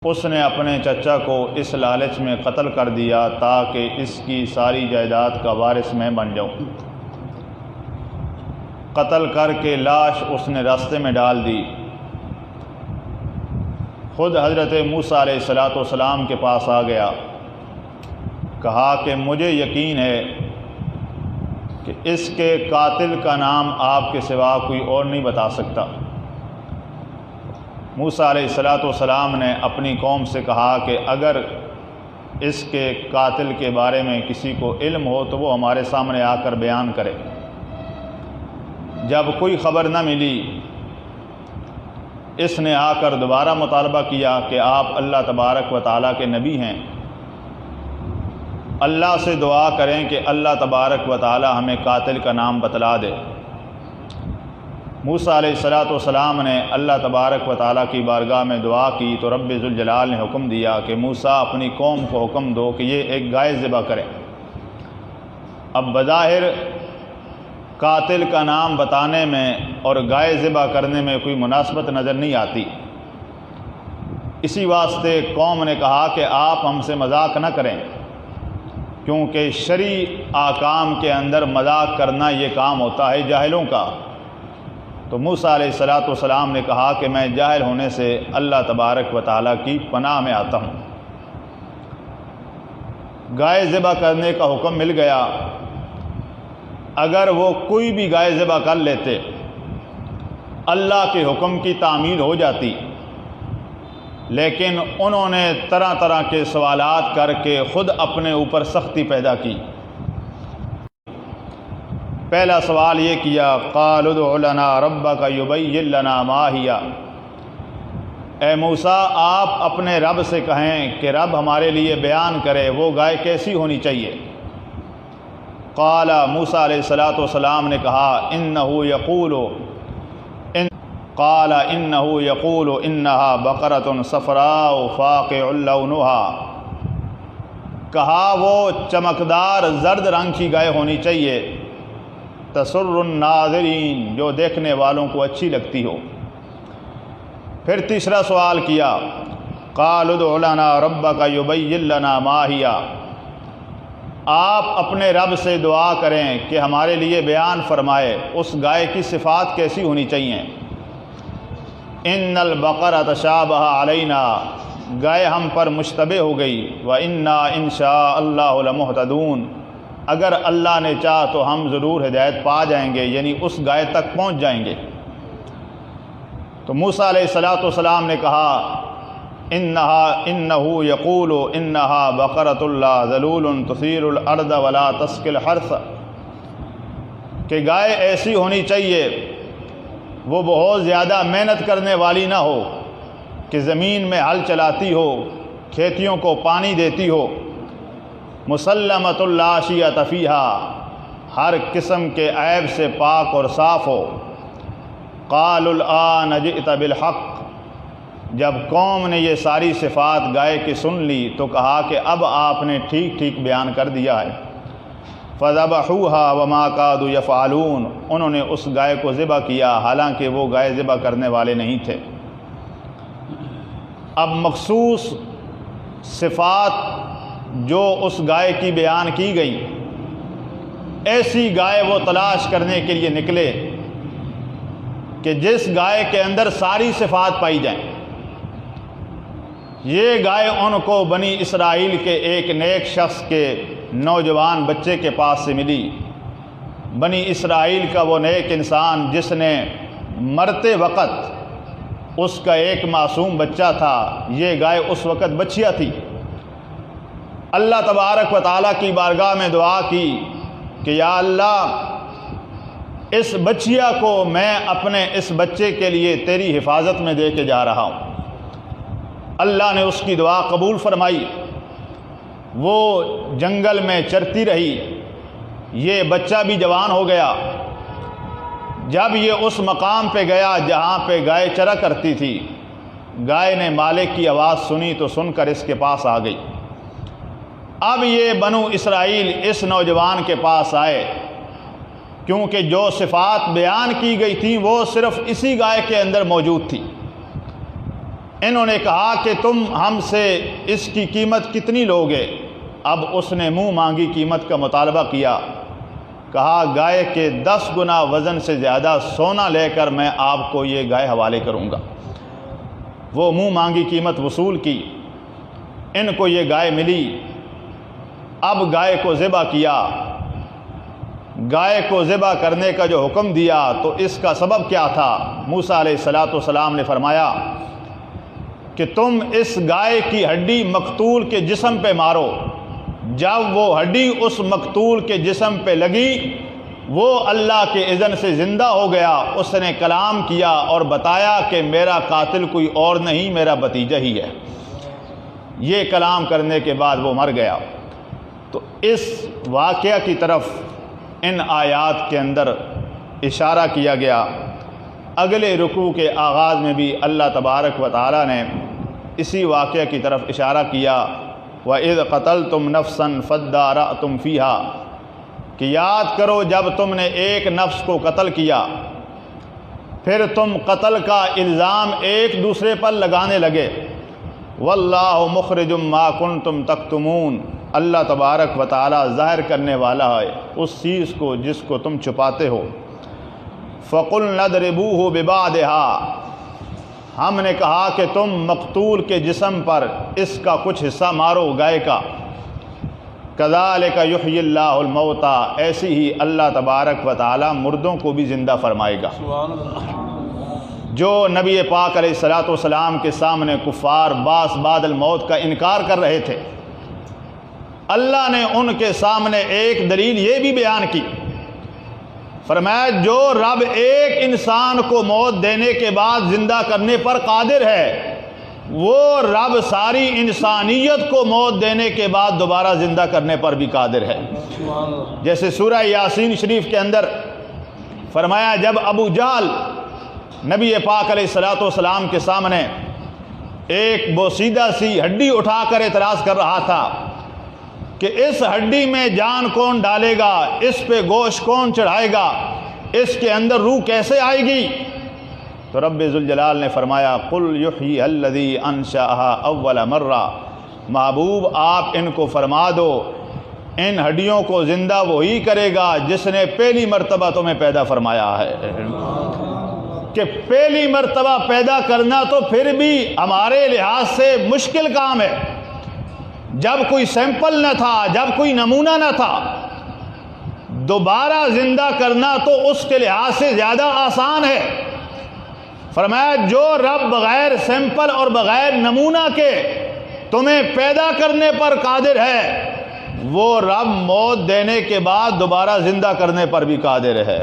اس نے اپنے چچا کو اس لالچ میں قتل کر دیا تاکہ اس کی ساری جائیداد کا وارث میں بن جاؤں۔ قتل کر کے لاش اس نے راستے میں ڈال دی۔ خود حضرت موسیٰ علیہ السلام کے پاس آ گیا، کہا کہ مجھے یقین ہے کہ اس کے قاتل کا نام آپ کے سوا کوئی اور نہیں بتا سکتا۔ موسیٰ علیہ السلام نے اپنی قوم سے کہا کہ اگر اس کے قاتل کے بارے میں کسی کو علم ہو تو وہ ہمارے سامنے آ کر بیان کرے۔ جب کوئی خبر نہ ملی، اس نے آ کر دوبارہ مطالبہ کیا کہ آپ اللہ تبارک و تعالیٰ کے نبی ہیں، اللہ سے دعا کریں کہ اللہ تبارک و تعالیٰ ہمیں قاتل کا نام بتلا دے۔ موسیٰ علیہ السلام نے اللہ تبارک و تعالیٰ کی بارگاہ میں دعا کی تو رب ذوالجلال نے حکم دیا کہ موسیٰ اپنی قوم کو حکم دو کہ یہ ایک گائے ذبح کریں۔ اب بظاہر قاتل کا نام بتانے میں اور گائے ذبح کرنے میں کوئی مناسبت نظر نہیں آتی، اسی واسطے قوم نے کہا کہ آپ ہم سے مذاق نہ کریں، کیونکہ شرعی احکام کے اندر مذاق کرنا یہ کام ہوتا ہے جاہلوں کا۔ تو موسیٰ علیہ السلام نے کہا کہ میں جاہل ہونے سے اللہ تبارک و تعالیٰ کی پناہ میں آتا ہوں۔ گائے ذبح کرنے کا حکم مل گیا۔ اگر وہ کوئی بھی گائے ذبح کر لیتے، اللہ کے حکم کی تعمیل ہو جاتی، لیکن انہوں نے طرح طرح کے سوالات کر کے خود اپنے اوپر سختی پیدا کی۔ پہلا سوال یہ کیا، قالوا ادع لنا ربک یبین لنا ما ہی، اے موسیٰ آپ اپنے رب سے کہیں کہ رب ہمارے لیے بیان کرے وہ گائے کیسی ہونی چاہیے۔ قال موسیٰ علیہ السلام نے کہا قال انہ یقول انہا بقرۃ صفراء فاقع لونہا، کہا وہ چمکدار زرد رنگ کی گائے ہونی چاہیے، تسر الناظرین جو دیکھنے والوں کو اچھی لگتی ہو۔ پھر تیسرا سوال کیا، قال ادع لنا ربک یبین لنا ما ہی، آپ اپنے رب سے دعا کریں کہ ہمارے لیے بیان فرمائے اس گائے کی صفات کیسی ہونی چاہیے۔ ان البقرۃ تشابہ علینا، گائے ہم پر مشتبہ ہو گئی، وَإِنَّا إِن شَاءَ اللَّهُ لَمُهْتَدُونَ، اگر اللہ نے چاہا تو ہم ضرور ہدایت پا جائیں گے، یعنی اس گائے تک پہنچ جائیں گے۔ تو موسیٰ علیہ السلام نے کہا انہ یقول انہا بقرۃ لا ذلول تثیر الارض ولا تسقی الحرث، کہ گائے ایسی ہونی چاہیے وہ بہت زیادہ محنت کرنے والی نہ ہو، کہ زمین میں ہل چلاتی ہو، کھیتیوں کو پانی دیتی ہو، مسلمۃ لا شیۃ فیہا، ہر قسم کے عیب سے پاک اور صاف ہو۔ قالوا الآن جئت بالحق، جب قوم نے یہ ساری صفات گائے کی سن لی تو کہا کہ اب آپ نے ٹھیک ٹھیک بیان کر دیا ہے۔ فذبحوها وما كادوا يفعلون، انہوں نے اس گائے کو ذبح کیا حالانکہ وہ گائے ذبح کرنے والے نہیں تھے۔ اب مخصوص صفات جو اس گائے کی بیان کی گئی، ایسی گائے وہ تلاش کرنے کے لیے نکلے کہ جس گائے کے اندر ساری صفات پائی جائیں۔ یہ گائے ان کو بنی اسرائیل کے ایک نیک شخص کے نوجوان بچے کے پاس سے ملی۔ بنی اسرائیل کا وہ نیک انسان جس نے مرتے وقت اس کا ایک معصوم بچہ تھا، یہ گائے اس وقت بچیا تھی۔ اللہ تبارک و تعالیٰ کی بارگاہ میں دعا کی کہ یا اللہ اس بچیا کو میں اپنے اس بچے کے لیے تیری حفاظت میں دے کے جا رہا ہوں۔ اللہ نے اس کی دعا قبول فرمائی، وہ جنگل میں چرتی رہی، یہ بچہ بھی جوان ہو گیا۔ جب یہ اس مقام پہ گیا جہاں پہ گائے چرا کرتی تھی، گائے نے مالک کی آواز سنی تو سن کر اس کے پاس آ گئی۔ اب یہ بنو اسرائیل اس نوجوان کے پاس آئے، کیونکہ جو صفات بیان کی گئی تھیں وہ صرف اسی گائے کے اندر موجود تھی۔ انہوں نے کہا کہ تم ہم سے اس کی قیمت کتنی لوگے؟ اب اس نے منہ مانگی قیمت کا مطالبہ کیا، کہا گائے کے 10 گنا وزن سے زیادہ سونا لے کر میں آپ کو یہ گائے حوالے کروں گا۔ وہ منہ مانگی قیمت وصول کی، ان کو یہ گائے ملی۔ اب گائے کو ذبح کیا۔ گائے کو ذبح کرنے کا جو حکم دیا تو اس کا سبب کیا تھا؟ موسیٰ علیہ السلام نے فرمایا کہ تم اس گائے کی ہڈی مقتول کے جسم پہ مارو۔ جب وہ ہڈی اس مقتول کے جسم پہ لگی، وہ اللہ کے اذن سے زندہ ہو گیا۔ اس نے کلام کیا اور بتایا کہ میرا قاتل کوئی اور نہیں، میرا بھتیجا ہی ہے۔ یہ کلام کرنے کے بعد وہ مر گیا۔ تو اس واقعہ کی طرف ان آیات کے اندر اشارہ کیا گیا۔ اگلے رکوع کے آغاز میں بھی اللہ تبارک و تعالی نے اسی واقعہ کی طرف اشارہ کیا، وَإِذْ قَتَلْتُمْ نَفْسًا فَادَّارَأْتُمْ فِيهَا، کہ یاد کرو جب تم نے ایک نفس کو قتل کیا، پھر تم قتل کا الزام ایک دوسرے پر لگانے لگے۔ وَاللَّهُ مُخْرِجٌ مَا كُنْتُمْ تَكْتُمُونَ، اللہ تبارک و تعالی ظاہر کرنے والا ہے اس چیز کو جس کو تم چھپاتے ہو۔ فَقُلْنَا اضْرِبُوهُ بِبَعْضِهَا، ہم نے کہا کہ تم مقتول کے جسم پر اس کا کچھ حصہ مارو، گائے کا۔ كَذَلِكَ يُحْيِي اللَّهُ الْمَوْتَى، ایسی ہی اللہ تبارک و تعالی مردوں کو بھی زندہ فرمائے گا۔ جو نبی پاک علیہ السلام کے سامنے کفار باس بعد الموت کا انکار کر رہے تھے، اللہ نے ان کے سامنے ایک دلیل یہ بھی بیان کی، فرمایا جو رب ایک انسان کو موت دینے کے بعد زندہ کرنے پر قادر ہے، وہ رب ساری انسانیت کو موت دینے کے بعد دوبارہ زندہ کرنے پر بھی قادر ہے۔ جیسے سورہ یاسین شریف کے اندر فرمایا جب ابو جہل نبی پاک علیہ السلام کے سامنے ایک بوسیدہ سی ہڈی اٹھا کر اعتراض کر رہا تھا کہ اس ہڈی میں جان کون ڈالے گا، اس پہ گوشت کون چڑھائے گا، اس کے اندر روح کیسے آئے گی، تو رب ذوالجلال نے فرمایا قل یحییھا الذی انشأھا اول مرہ، محبوب آپ ان کو فرما دو ان ہڈیوں کو زندہ وہی کرے گا جس نے پہلی مرتبہ تمہیں پیدا فرمایا ہے۔ کہ پہلی مرتبہ پیدا کرنا تو پھر بھی ہمارے لحاظ سے مشکل کام ہے، جب کوئی سیمپل نہ تھا، جب کوئی نمونہ نہ تھا، دوبارہ زندہ کرنا تو اس کے لحاظ سے زیادہ آسان ہے۔ فرمایا جو رب بغیر سیمپل اور بغیر نمونہ کے تمہیں پیدا کرنے پر قادر ہے، وہ رب موت دینے کے بعد دوبارہ زندہ کرنے پر بھی قادر ہے۔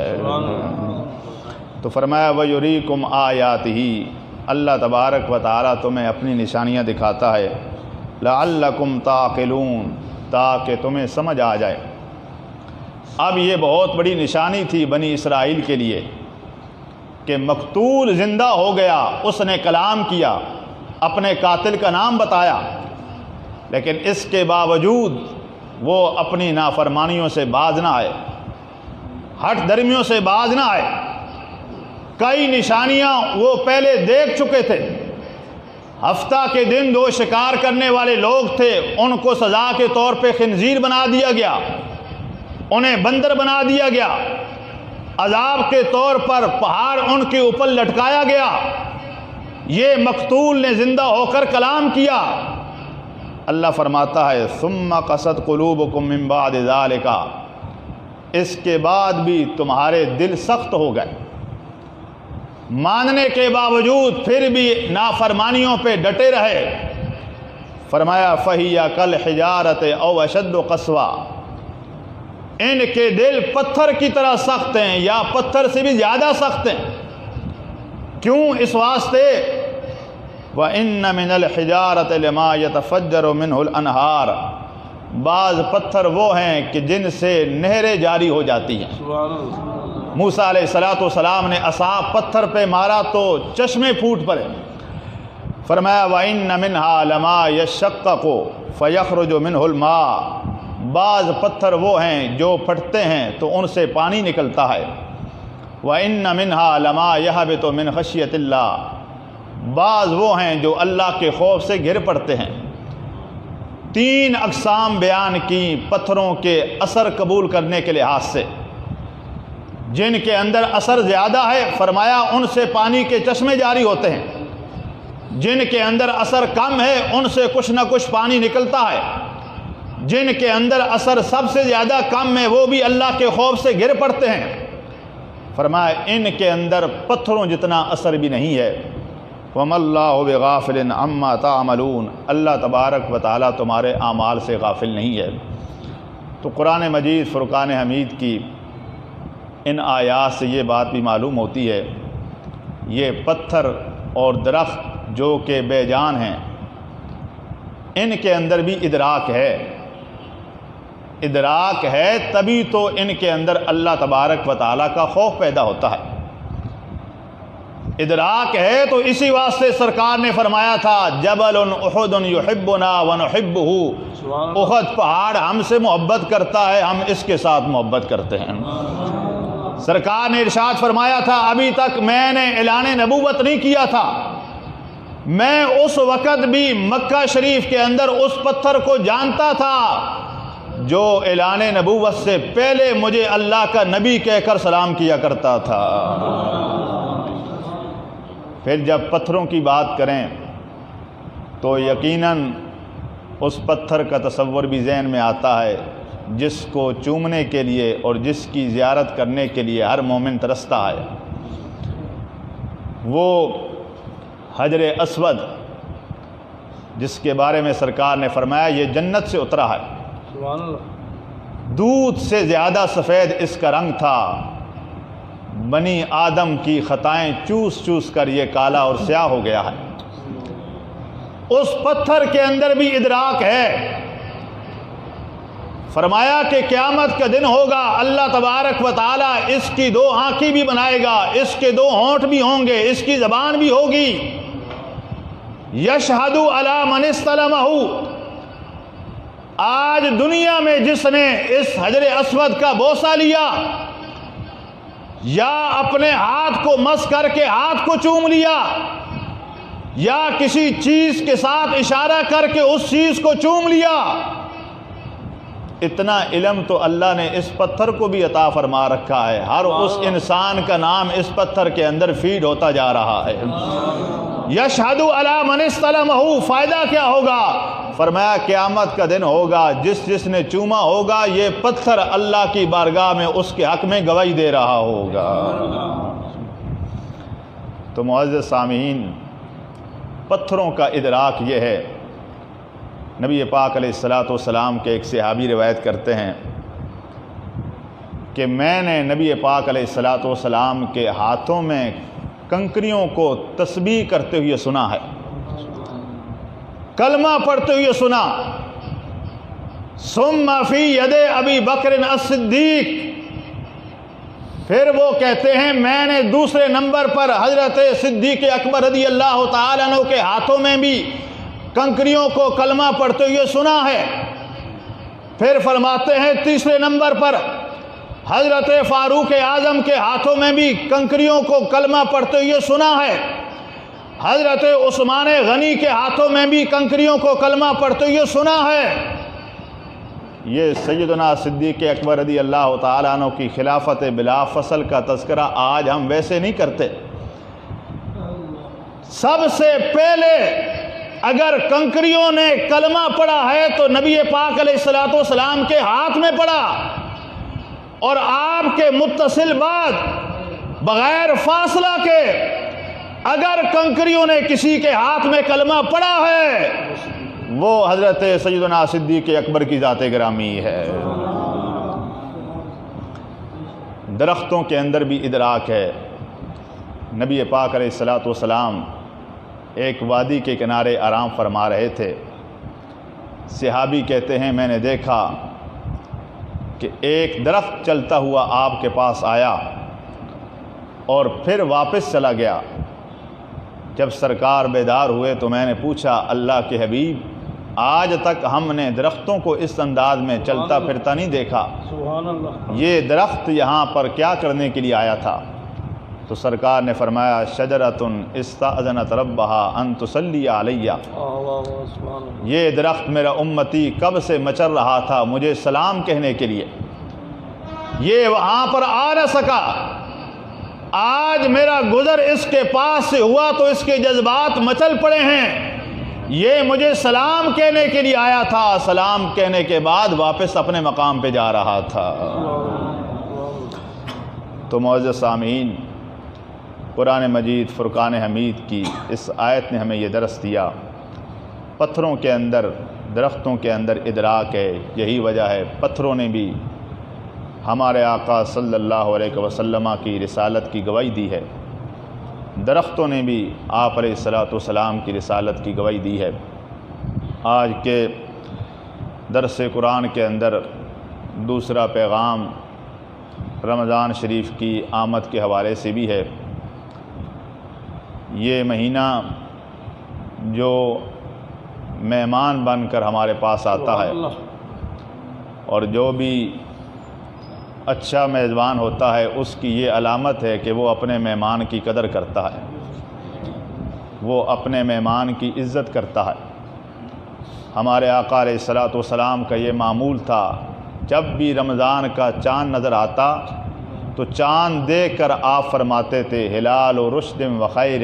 تو فرمایا وَيُرِيكُمْ آيَاتِهِ، اللہ تبارک و تعالیٰ تمہیں اپنی نشانیاں دکھاتا ہے، لعلکم تعقلون، تاکہ تمہیں سمجھ آ جائے۔ اب یہ بہت بڑی نشانی تھی بنی اسرائیل کے لیے کہ مقتول زندہ ہو گیا، اس نے کلام کیا، اپنے قاتل کا نام بتایا، لیکن اس کے باوجود وہ اپنی نافرمانیوں سے باز نہ آئے، ہٹ درمیوں سے باز نہ آئے۔ کئی نشانیاں وہ پہلے دیکھ چکے تھے۔ ہفتہ کے دن 2 شکار کرنے والے لوگ تھے، ان کو سزا کے طور پہ خنزیر بنا دیا گیا، انہیں بندر بنا دیا گیا، عذاب کے طور پر پہاڑ ان کے اوپر لٹکایا گیا۔ یہ مقتول نے زندہ ہو کر کلام کیا۔ اللہ فرماتا ہے ثم قست قلوبکم من بعد ذالک، اس کے بعد بھی تمہارے دل سخت ہو گئے، ماننے کے باوجود پھر بھی نافرمانیوں پہ ڈٹے رہے۔ فرمایا فَهِيَ كَالْحِجَارَةِ أَوْ أَشَدُّ قَسْوَةً، ان کے دل پتھر کی طرح سخت ہیں یا پتھر سے بھی زیادہ سخت ہیں۔ کیوں؟ اس واسطے وَإِنَّ مِنَ الْحِجَارَةِ لَمَا يَتَفَجَّرُ مِنْهُ الْأَنْهَارُ، بعض پتھر وہ ہیں کہ جن سے نہریں جاری ہو جاتی ہیں۔ موسیٰ علیہ السلام نے عصا پتھر پہ مارا تو چشمے پھوٹ پڑے۔ فرمایا وَإِنَّ مِنْهَا لَمَا يَشَّقَّقُ فَيَخْرُجُ مِنْهُ الْمَاءُ، بعض پتھر وہ ہیں جو پھٹتے ہیں تو ان سے پانی نکلتا ہے۔ وَإِنَّ مِنْهَا لَمَا يَهْبِطُ مِنْ خَشْيَةِ اللَّهِ، بعض وہ ہیں جو اللہ کے خوف سے گر پڑتے ہیں۔ 3 اقسام بیان کی پتھروں کے اثر قبول کرنے کے لحاظ سے۔ جن کے اندر اثر زیادہ ہے فرمایا ان سے پانی کے چشمے جاری ہوتے ہیں، جن کے اندر اثر کم ہے ان سے کچھ نہ کچھ پانی نکلتا ہے، جن کے اندر اثر سب سے زیادہ کم ہے وہ بھی اللہ کے خوف سے گر پڑتے ہیں۔ فرمایا ان کے اندر پتھروں جتنا اثر بھی نہیں ہے۔ وَمَا اللَّهُ بِغَافِلٍ عَمَّا تَعْمَلُونَ، اللہ تبارک و تعالیٰ تمہارے اعمال سے غافل نہیں ہے۔ تو قرآن مجید فرقان حمید کی ان آیات سے یہ بات بھی معلوم ہوتی ہے، یہ پتھر اور درخت جو کہ بے جان ہیں ان کے اندر بھی ادراک ہے، تبھی تو ان کے اندر اللہ تبارک و تعالیٰ کا خوف پیدا ہوتا ہے۔ ادراک ہے تو اسی واسطے سرکار نے فرمایا تھا جبل احد یحبنا ونحبہ، احد پہاڑ ہم سے محبت کرتا ہے، ہم اس کے ساتھ محبت کرتے ہیں۔ سرکار نے ارشاد فرمایا تھا ابھی تک میں نے اعلان نبوت نہیں کیا تھا، میں اس وقت بھی مکہ شریف کے اندر اس پتھر کو جانتا تھا جو اعلان نبوت سے پہلے مجھے اللہ کا نبی کہہ کر سلام کیا کرتا تھا۔ پھر جب پتھروں کی بات کریں تو یقیناً اس پتھر کا تصور بھی ذہن میں آتا ہے جس کو چومنے کے لیے اور جس کی زیارت کرنے کے لیے ہر مومن ترستا ہے۔ وہ حجر اسود جس کے بارے میں سرکار نے فرمایا یہ جنت سے اترا ہے، سبحان اللہ، دودھ سے زیادہ سفید اس کا رنگ تھا، بنی آدم کی خطائیں چوس چوس کر یہ کالا اور سیاہ ہو گیا ہے۔ اس پتھر کے اندر بھی ادراک ہے۔ فرمایا کہ قیامت کا دن ہوگا، اللہ تبارک و تعالیٰ اس کی 2 آنکھیں بھی بنائے گا، اس کے 2 ہونٹ بھی ہوں گے، اس کی زبان بھی ہوگی۔ یشہد علی من استلمہ، آج دنیا میں جس نے اس حجر اسود کا بوسہ لیا یا اپنے ہاتھ کو مس کر کے ہاتھ کو چوم لیا یا کسی چیز کے ساتھ اشارہ کر کے اس چیز کو چوم لیا، اتنا علم تو اللہ نے اس پتھر کو بھی عطا فرما رکھا ہے۔ ہر اس انسان کا نام اس پتھر کے اندر فیڈ ہوتا جا رہا ہے۔ یشہد علی من استلمہ، فائدہ کیا ہوگا؟ فرمایا قیامت کا دن ہوگا، جس نے چوما ہوگا یہ پتھر اللہ کی بارگاہ میں اس کے حق میں گواہی دے رہا ہوگا۔ تو معزز سامعین، پتھروں کا ادراک یہ ہے۔ نبی پاک علیہ الصلوۃ والسلام کے ایک صحابی روایت کرتے ہیں کہ میں نے نبی پاک علیہ الصلوۃ والسلام کے ہاتھوں میں کنکریوں کو تسبیح کرتے ہوئے سنا ہے، کلمہ پڑھتے ہوئے سنا۔ ثم فی ید ابی بکر الصدیق، پھر وہ کہتے ہیں میں نے دوسرے نمبر پر حضرت صدیق اکبر رضی اللہ تعالیٰ عنہ کے ہاتھوں میں بھی کنکریوں کو کلمہ پڑھتے ہوئے سنا ہے۔ پھر فرماتے ہیں تیسرے نمبر پر حضرت فاروق اعظم کے ہاتھوں میں بھی کنکریوں کو کلمہ پڑھتے ہوئے سنا ہے، حضرت عثمان غنی کے ہاتھوں میں بھی کنکریوں کو کلمہ پڑھتے ہوئے سنا ہے۔ یہ سیدنا صدیق اکبر رضی اللہ تعالیٰ عنہ کی خلافت بلا فصل کا تذکرہ آج ہم ویسے نہیں کرتے۔ سب سے پہلے اگر کنکریوں نے کلمہ پڑھا ہے تو نبی پاک علیہ الصلوۃ والسلام کے ہاتھ میں پڑھا، اور آپ کے متصل بعد بغیر فاصلہ کے اگر کنکریوں نے کسی کے ہاتھ میں کلمہ پڑھا ہے وہ حضرت سیدنا صدیق اکبر کی ذات گرامی ہے۔ درختوں کے اندر بھی ادراک ہے۔ نبی پاک علیہ الصلوۃ والسلام ایک وادی کے کنارے آرام فرما رہے تھے۔ صحابی کہتے ہیں میں نے دیکھا کہ ایک درخت چلتا ہوا آپ کے پاس آیا اور پھر واپس چلا گیا۔ جب سرکار بیدار ہوئے تو میں نے پوچھا اللہ کے حبیب، آج تک ہم نے درختوں کو اس انداز میں چلتا پھرتا نہیں دیکھا، سبحان اللہ، یہ درخت یہاں پر کیا کرنے کے لیے آیا تھا؟ تو سرکار نے فرمایا شجرۃ استأذنت ربها ان تصلی علیہ، یہ درخت میرا امتی کب سے مچر رہا تھا مجھے سلام کہنے کے لیے، یہ وہاں پر آ نہ سکا، آج میرا گزر اس کے پاس سے ہوا تو اس کے جذبات مچل پڑے ہیں، یہ مجھے سلام کہنے کے لیے آیا تھا، سلام کہنے کے بعد واپس اپنے مقام پہ جا رہا تھا۔ تو معزز سامعین، قرآن مجید فرقان حمید کی اس آیت نے ہمیں یہ درس دیا، پتھروں کے اندر، درختوں کے اندر ادراک ہے، یہی وجہ ہے پتھروں نے بھی ہمارے آقا صلی اللہ علیہ وسلم کی رسالت کی گواہی دی ہے، درختوں نے بھی آپ علیہ الصلاۃ والسلام کی رسالت کی گواہی دی ہے۔ آج کے درس قرآن کے اندر دوسرا پیغام رمضان شریف کی آمد کے حوالے سے بھی ہے۔ یہ مہینہ جو مہمان بن کر ہمارے پاس آتا ہے اور جو بھی اچھا میزبان ہوتا ہے، اس کی یہ علامت ہے کہ وہ اپنے مہمان کی قدر کرتا ہے، وہ اپنے مہمان کی عزت کرتا ہے۔ ہمارے آقا علیہ الصلاۃ والسلام کا یہ معمول تھا، جب بھی رمضان کا چاند نظر آتا تو چاند دیکھ کر آپ فرماتے تھے ہلال و رشد و خیر،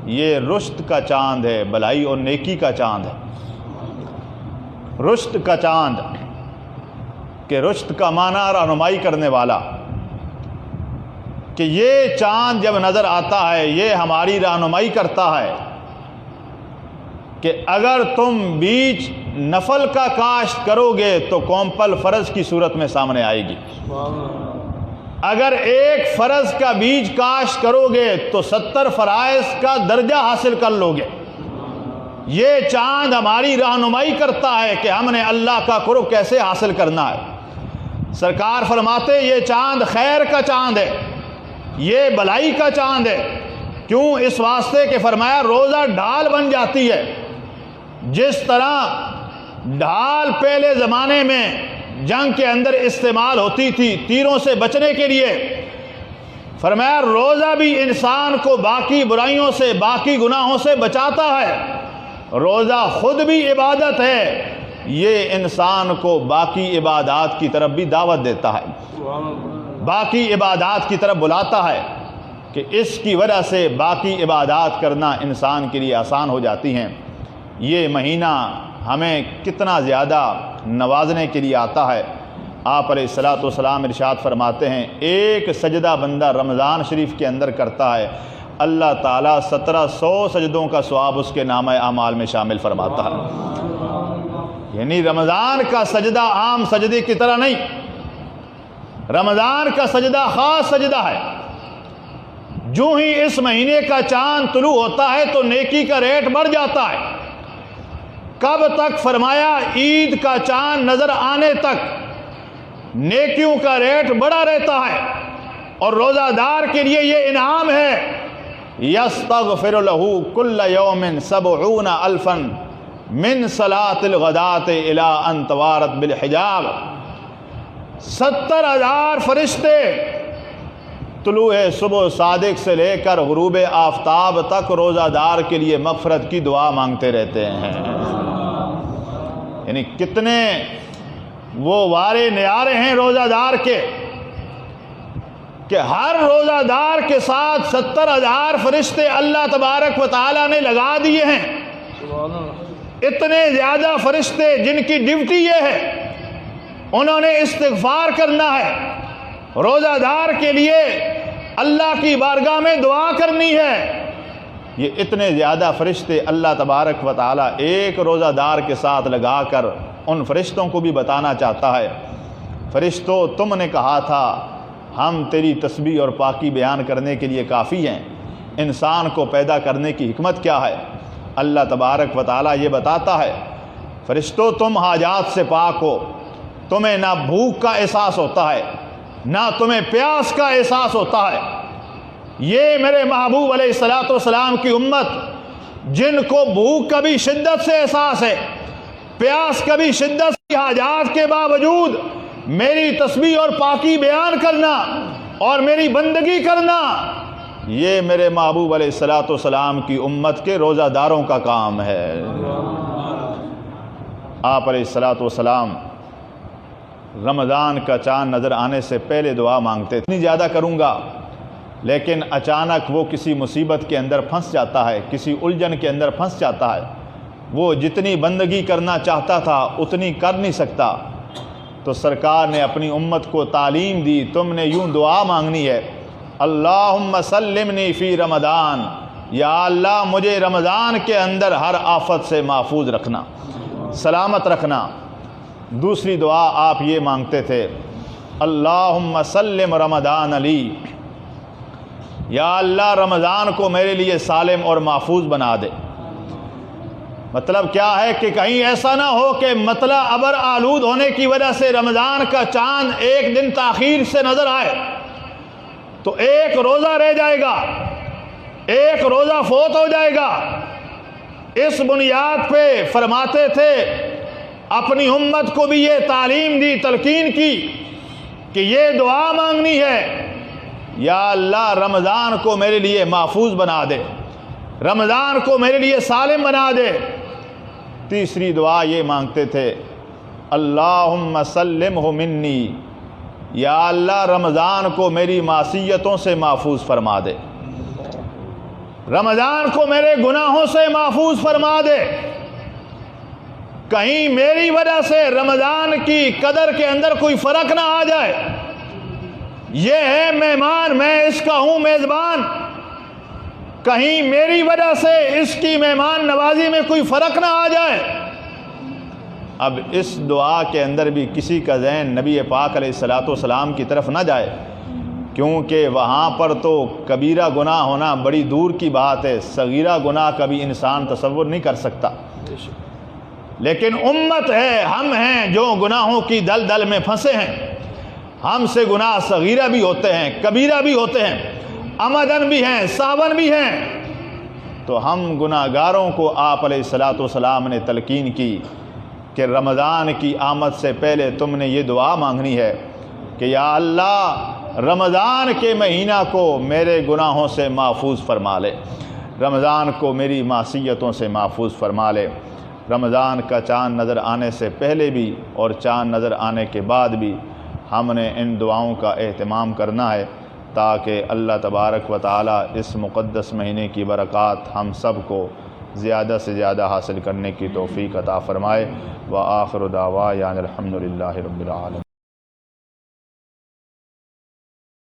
یہ رشد کا چاند ہے، بھلائی اور نیکی کا چاند ہے۔ رشد کا چاند، کہ رشد کا معنی رہنمائی کرنے والا، کہ یہ چاند جب نظر آتا ہے یہ ہماری رہنمائی کرتا ہے کہ اگر تم بیج نفل کا کاشت کرو گے تو کومپل فرض کی صورت میں سامنے آئے گی، اگر ایک فرض کا بیج کاشت کرو گے تو 70 فرائض کا درجہ حاصل کر لو گے۔ یہ چاند ہماری رہنمائی کرتا ہے کہ ہم نے اللہ کا قرب کیسے حاصل کرنا ہے۔ سرکار فرماتے یہ چاند خیر کا چاند ہے، یہ بھلائی کا چاند ہے۔ کیوں؟ اس واسطے کہ فرمایا روزہ ڈھال بن جاتی ہے۔ جس طرح ڈھال پہلے زمانے میں جنگ کے اندر استعمال ہوتی تھی تیروں سے بچنے کے لیے، فرمایا روزہ بھی انسان کو باقی برائیوں سے، باقی گناہوں سے بچاتا ہے۔ روزہ خود بھی عبادت ہے، یہ انسان کو باقی عبادات کی طرف بھی دعوت دیتا ہے، باقی عبادات کی طرف بلاتا ہے، کہ اس کی وجہ سے باقی عبادات کرنا انسان کے لیے آسان ہو جاتی ہیں۔ یہ مہینہ ہمیں کتنا زیادہ نوازنے کے لیے آتا ہے۔ آپ علیہ الصلاۃ والسلام ارشاد فرماتے ہیں ایک سجدہ بندہ رمضان شریف کے اندر کرتا ہے، اللہ تعالیٰ 1700 سجدوں کا ثواب اس کے نامہ اعمال میں شامل فرماتا ہے۔ یعنی رمضان کا سجدہ عام سجدے کی طرح نہیں، رمضان کا سجدہ خاص سجدہ ہے۔ جو ہی اس مہینے کا چاند طلوع ہوتا ہے تو نیکی کا ریٹ بڑھ جاتا ہے۔ کب تک؟ فرمایا عید کا چاند نظر آنے تک نیکیوں کا ریٹ بڑا رہتا ہے، اور روزہ دار کے لیے یہ انعام ہے یستغفر لہ کل یوم 70,000 من صلاۃ الغداۃ الی ان توارت بالحجاب۔ 70,000 فرشتے طلوع صبح صادق سے لے کر غروب آفتاب تک روزہ دار کے لیے مغفرت کی دعا مانگتے رہتے ہیں۔ یعنی کتنے وہ وارے نیارے ہیں روزہ دار کے، کہ ہر روزہ دار کے ساتھ 70,000 فرشتے اللہ تبارک و تعالیٰ نے لگا دیے ہیں۔ اتنے زیادہ فرشتے جن کی ڈیوٹی یہ ہے انہوں نے استغفار کرنا ہے، روزہ دار کے لیے اللہ کی بارگاہ میں دعا کرنی ہے۔ یہ اتنے زیادہ فرشتے اللہ تبارک و تعالیٰ ایک روزہ دار کے ساتھ لگا کر ان فرشتوں کو بھی بتانا چاہتا ہے، فرشتوں تم نے کہا تھا ہم تیری تسبیح اور پاکی بیان کرنے کے لیے کافی ہیں، انسان کو پیدا کرنے کی حکمت کیا ہے؟ اللہ تبارک و تعالیٰ یہ بتاتا ہے فرشتوں تم حاجات سے پاک ہو، تمہیں نہ بھوک کا احساس ہوتا ہے نہ تمہیں پیاس کا احساس ہوتا ہے۔ یہ میرے محبوب علیہ الصلاۃ والسلام کی امت جن کو بھوک کا بھی شدت سے احساس ہے، پیاس کا بھی شدت سے، حاجات کے باوجود میری تسبیح اور پاکی بیان کرنا اور میری بندگی کرنا یہ میرے محبوب علیہ الصلوۃ والسلام کی امت کے روزہ داروں کا کام ہے۔ آپ علیہ الصلوۃ والسلام رمضان کا چاند نظر آنے سے پہلے دعا مانگتے تھے، اتنی زیادہ کروں گا، لیکن اچانک وہ کسی مصیبت کے اندر پھنس جاتا ہے، کسی الجھن کے اندر پھنس جاتا ہے، وہ جتنی بندگی کرنا چاہتا تھا اتنی کر نہیں سکتا، تو سرکار نے اپنی امت کو تعلیم دی، تم نے یوں دعا مانگنی ہے، اللہم سلمنی فی رمضان، یا اللہ مجھے رمضان کے اندر ہر آفت سے محفوظ رکھنا، سلامت رکھنا۔ دوسری دعا آپ یہ مانگتے تھے، اللہم سلم رمضان علی، یا اللہ رمضان کو میرے لیے سالم اور محفوظ بنا دے۔ مطلب کیا ہے کہ کہیں ایسا نہ ہو کہ مطلع ابر آلود ہونے کی وجہ سے رمضان کا چاند ایک دن تاخیر سے نظر آئے تو ایک روزہ رہ جائے گا، ایک روزہ فوت ہو جائے گا۔ اس بنیاد پہ فرماتے تھے، اپنی امت کو بھی یہ تعلیم دی، تلقین کی کہ یہ دعا مانگنی ہے، یا اللہ رمضان کو میرے لیے محفوظ بنا دے، رمضان کو میرے لیے سالم بنا دے۔ تیسری دعا یہ مانگتے تھے، اللہم سلمہ منی، یا اللہ رمضان کو میری معصیتوں سے محفوظ فرما دے، رمضان کو میرے گناہوں سے محفوظ فرما دے، کہیں میری وجہ سے رمضان کی قدر کے اندر کوئی فرق نہ آ جائے، یہ ہے مہمان، میں اس کا ہوں میزبان، کہیں میری وجہ سے اس کی مہمان نوازی میں کوئی فرق نہ آ جائے۔ اب اس دعا کے اندر بھی کسی کا ذہن نبی پاک علیہ الصلوۃ والسلام کی طرف نہ جائے، کیونکہ وہاں پر تو کبیرہ گناہ ہونا بڑی دور کی بات ہے، صغیرہ گناہ کبھی انسان تصور نہیں کر سکتا، لیکن امت ہے، ہم ہیں جو گناہوں کی دلدل میں پھنسے ہیں، ہم سے گناہ صغیرہ بھی ہوتے ہیں، کبیرہ بھی ہوتے ہیں، عمدن بھی ہیں، ساون بھی ہیں، تو ہم گناہگاروں کو آپ علیہ الصلوۃ والسلام نے تلقین کی کہ رمضان کی آمد سے پہلے تم نے یہ دعا مانگنی ہے کہ یا اللہ رمضان کے مہینہ کو میرے گناہوں سے محفوظ فرما لے، رمضان کو میری معصیتوں سے محفوظ فرما لے۔ رمضان کا چاند نظر آنے سے پہلے بھی اور چاند نظر آنے کے بعد بھی ہم نے ان دعاؤں کا اہتمام کرنا ہے، تاکہ اللہ تبارک و تعالی اس مقدس مہینے کی برکات ہم سب کو زیادہ سے زیادہ حاصل کرنے کی توفیق عطا فرمائے۔ وآخر دعوانا الحمد للہ رب العالمین۔